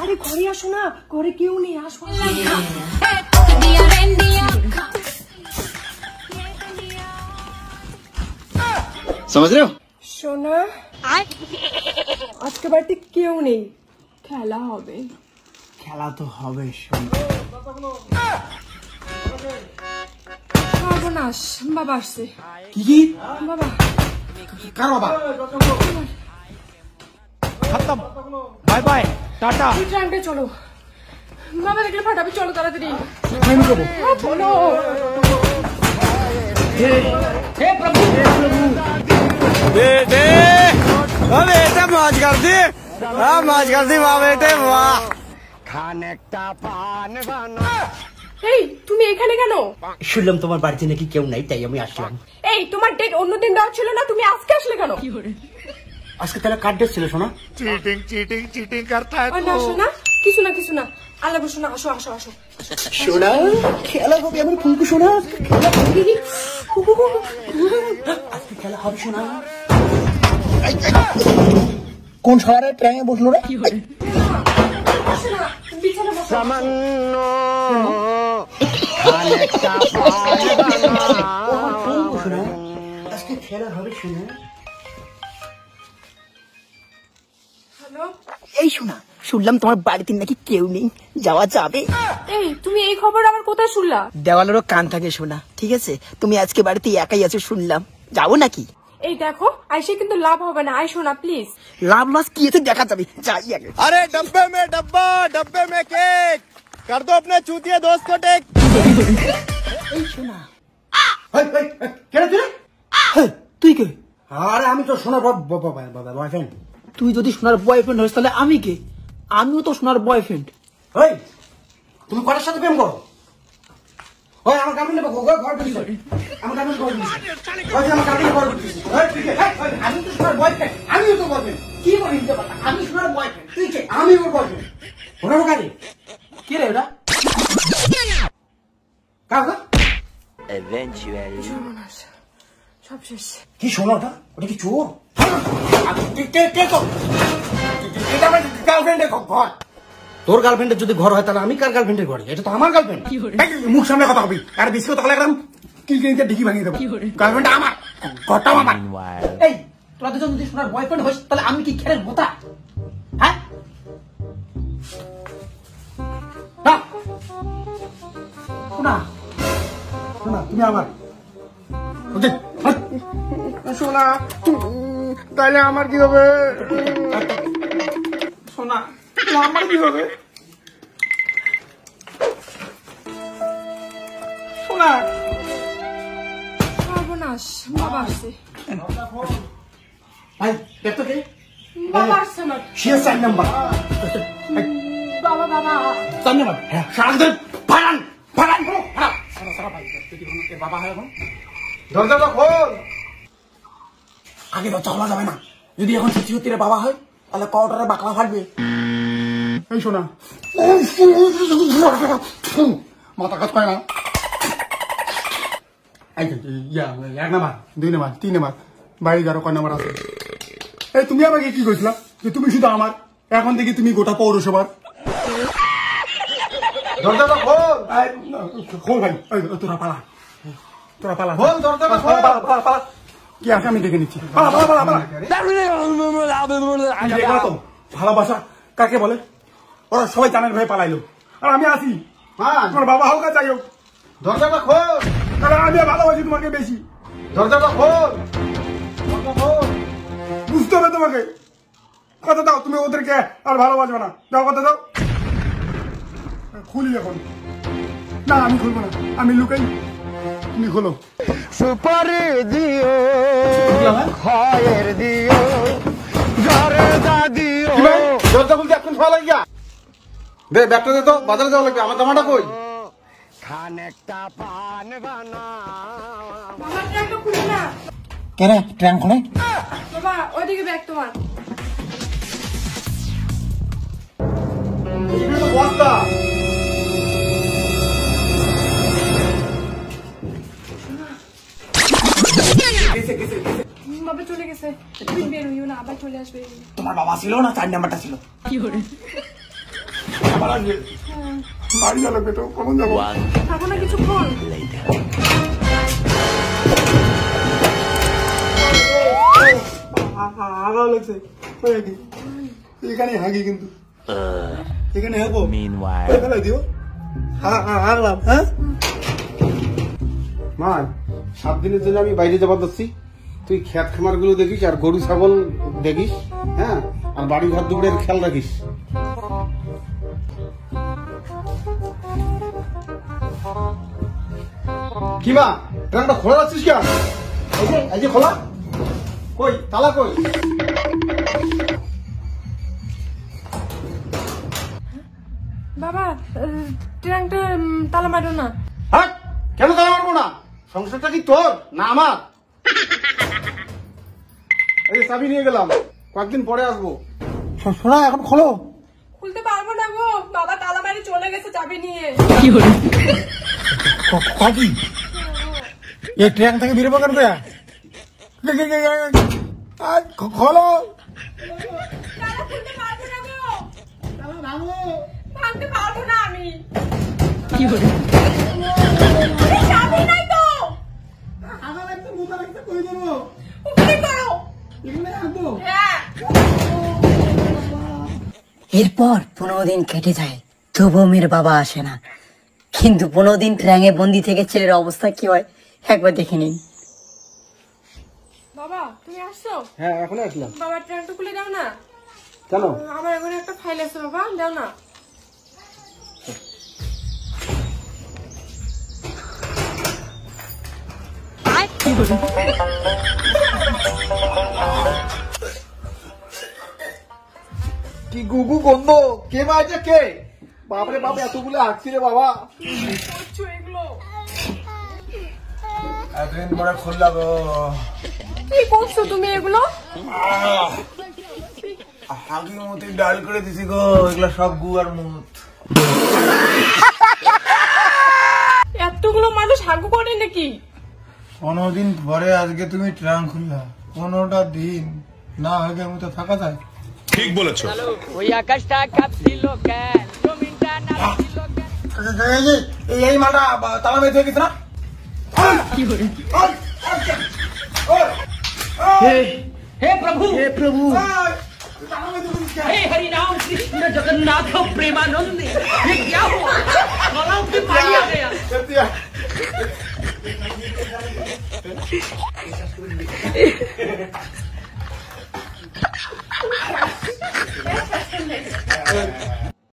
আরে ঘরে আসো না, ঘরে কেউ নেই, আসো। समझ रहे हो? সোনা, আজকে বাড়িতে কেউ নেই, খেলা হবে। খেলা তো হবে সোনা। সর্বনাশ, বাবা আসছে। কি কি? বাবা কার বাবা? খতম, বাই বাই, টাটা। ট্রামটা চলো, বাবা দেখলে ফাটাবে, চলো তাড়াতাড়ি। আমি যাবো। চলো। हे प्रभु, हे प्रभु। बेटे, ओ बेटा मौज कर दी, हाँ मौज कर दी वाह बेटे वाह। खाने का पान बना। এই তুমি এখানে কেন? শুনলাম তোমার বাড়িতে নাকি কেউ নাই, তাই আমি আসলাম। এই তোমার ডেট অন্যদিন দেওয়া ছিল না, তুমি আজকে আসলে কেন? আজকে তাহলে কার ডেট ছিল সোনা? चीटिंग करता है না শোনা, কিছু না আল্লাহ শোনা, আসো আসো আসো। সোনা খেলা হবে আমার ফুলকু সোনা, আজকে খেলা হবে সোনা। কোন শহরে ট্রেনে বসলো রে? বিছানা বসো। সামান্য খানিকটা পান বানা। আজকে খেলা হবে সোনা। হ্যালো, এই শোনা, শুনলাম তোমার বাড়িতে নাকি কেউ নেই, যাওয়া যাবে? এই তুমি এই খবর আবার কোথায় শুনলা? দেওয়ালেরও কান থাকে শোনা, ঠিক আছে? তুমি আজকে বাড়িতে একাই আছো শুনলাম, যাবো নাকি? এই দেখো, আইসে কিন্তু লাভ হবে না, আইসো না প্লিজ। লাভ লস কি এতে দেখা যাবে, যাই আগে। अरे डब्बे में डब्बा, डब्बे में केक, कर दो अपने चूतिए दोस्त को टेक। এই শোনা, কেন তুই? তুই কে? আরে আমি তো সোনার বয়ফ্রেন্ড। তুই যদি সোনার বয়ফ্রেন্ড হস তাহলে আমি কে? আমিও তো সোনার বয়ফ্রেন্ড। ওই তুমি কার সাথে প্রেম করো? ওই আমার গার্লফ্রেন্ড ঘর ঢুকছে, আমার গার্লফ্রেন্ড ঘর ঢুকছে, ওই আমার গার্লফ্রেন্ড ঘর ঢুকছে। ওই ঠিক আছে, আমি তো সোনার বয়ফ্রেন্ড, আমিও তো বয়ফ্রেন্ড। কি বলি নিতে পারতা? আমি সোনার বয়ফ্রেন্ড, তুই কে? আমি ওর বয়ফ্রেন্ড। ওরা কারে? কে রে ওটা? কাকা সর্বনাশ, সব শেষ। কি শোনো ওটা? ওটা কি চোর? কে তো? এটা আমার গার্লফ্রেন্ডের ঘর। তোর গার্লফ্রেন্ডের যদি ঘর হয় তাহলে আমি কার গার্লফ্রেন্ডের ঘরে? এটা তো আমার গার্লফ্রেন্ড। মুখ সামনে কথা বলবি, আর বেশি কথা বলে একদম কিলকিলিতে ঢিকি ভাঙিয়ে দেবো। গার্লফ্রেন্ডটা আমার, ঘরটাও আমার। এই তোরা দুজন যদি সোনার বয়ফ্রেন্ড হস তাহলে আমি কি খেলের বোতা? হ্যাঁ না, শোনা, শোনা তুমি আমার। ওকে শোনা, তাহলে আমার কি হবে? শোনা, আমার কি হবে? শোনা। সর্বনাশ, বাবা আসছে। ভাই দেখতো কে? বাবা আসছে না। সে 4 নাম্বার। বাবা বাবা 4 নাম্বার। হ্যাঁ, সারাদিন ফাড়ান ফাড়ান করো। সারা ভাই এর বাবা হয় এখন। দরজাটা খোল। আগে দরজা খোলা যাবে না। যদি এখন সত্যি সত্যি বাবা হয় তাহলে কওটারে বাকলা ফাটবে। এই শোনা, মাথা কাজ করে না। এক নাম্বার, 2 নাম্বার, 3 নাম্বার, বাড়ি যারো কয় নাম্বার আছে? এই তুমি আমাকে কি কইছিলা যে তুমি শুধু আমার, এখন দেখি তুমি গোটা পৌরসভার। দরজাটা খোল। খোল ভাই, তোরা পালা, তোরা পালা, খোল দরজাটা খোল। পালা কি আছে আমি দেখে নিচ্ছি। পালা পালা পালা পালা। তো ভালোবাসা কাকে বলে? ওরা সবাই জানার ভয়ে পালাইলো, আর আমি আসি। তোমার বাবা হোক আর যাই হোক, দরজাটা খোল। কারণ আমি ভালোবাসি তোমাকে বেশি। দরজাটা খোল, বুঝতে হবে তোমাকে। কথা দাও, তুমি ওদেরকে আর ভালোবাসবে না। দাও কথা দাও। খুলি এখন। না আমি খুলবো না, আমি লুকাই, তুমি খোলো। সুপারি দিও, খয়ের দিও, জরদা দিও। দরজা খুলতে এখন ভালো লাগিয়া দে, ব্যাগটা দে তো, বাজারে যাওয়া লাগবে। আমার জামাটা কই? খানেকটা পান বানা। বাবা ট্রাঙ্কটা খুলে না। কেন ট্রাঙ্ক খুলে? বাবা ওইদিকে ব্যাগ তোমার। বস্তা বাবা চলে গেছে, তুমি বের হইও না, আবার চলে আসবে। তোমার বাবা ছিল না, 4 নাম্বারটা ছিল। আমার আগে বাড়ি গেল পেটো কখন যাবো থাকো না কিছুক্ষণ। আগা লাগছে এখানে হাগি কিন্তু এখানে হাগো ফেলাই দিও হাগলাম হ্যাঁ মা 7 দিনের জন্য আমি বাইরে যাবার যাচ্ছি তুই খেত খামার গুলো দেখিস আর গরু ছাগল দেখিস হ্যাঁ আর বাড়ি ঘর দুপুরের খেয়াল রাখিস কি মা ট্রাঙ্কটা খোলা রাখছিস কেন এই যে খোলা কই তালা কই বাবা ট্রাঙ্কটা তালা মারো না। হ্যাঁ কেন তালা মারবো না সংসারটা কি তোর না আমার এই চাবি নিয়ে গেলাম কয়েকদিন পরে আসবো শোনা এখন খোলো খুলতে পারবো না গো, বাবা তালা মারি চলে গেছে চাবি নিয়ে। কবি এই ট্রেন থেকে বেরোবো কেন খোলো তালা খুলতে পারবো না গো, ভাঙতে পারবো না আমি। চাবি নাই তো, উপরে করো। হ্যাঁ এরপর 15 দিন কেটে যায় তবুও মেয়ের বাবা আসে না, কিন্তু 15 দিন ট্র্যাঙ্গে বন্দি থেকে ছেলের অবস্থা কি হয় একবার দেখে নিন। বাবা তুমি আসছো? হ্যাঁ এখনই আসলাম বাবা ট্রাঙ্কটা খুলে দাও না। কেন আমার এখানে একটা ফাইল আছে বাবা, দাও না। কি গুগু গন্ধ কে মাঝে কে বাপরে বাপ এতগুলো আসছি রে বাবা করছো এগুলো? এতদিন পরে খুললা গো কি করছো তুমি এগুলো? হাগি মতি ডাল করে দিছি গো এগুলা সব গু আর মুত এতগুলো মানুষ হাগু করে নাকি? 15 দিন পরে আজকে তুমি ট্রাঙ্ক খুললা 15টা দিন না আগে আমি তো থাকা যায় ঠিক বলেছো ওই আকাশটা কাঁপছিল কেন, জমিনটা নাড়ছিল কেন। এই মাটা তালা মেয়ে হয়ে গেছে না हे प्रभु हे हरि राम कृष्ण जगन्नाथ प्रेमानंद, ये क्या हुआ? गलाव पे पानी आ गया।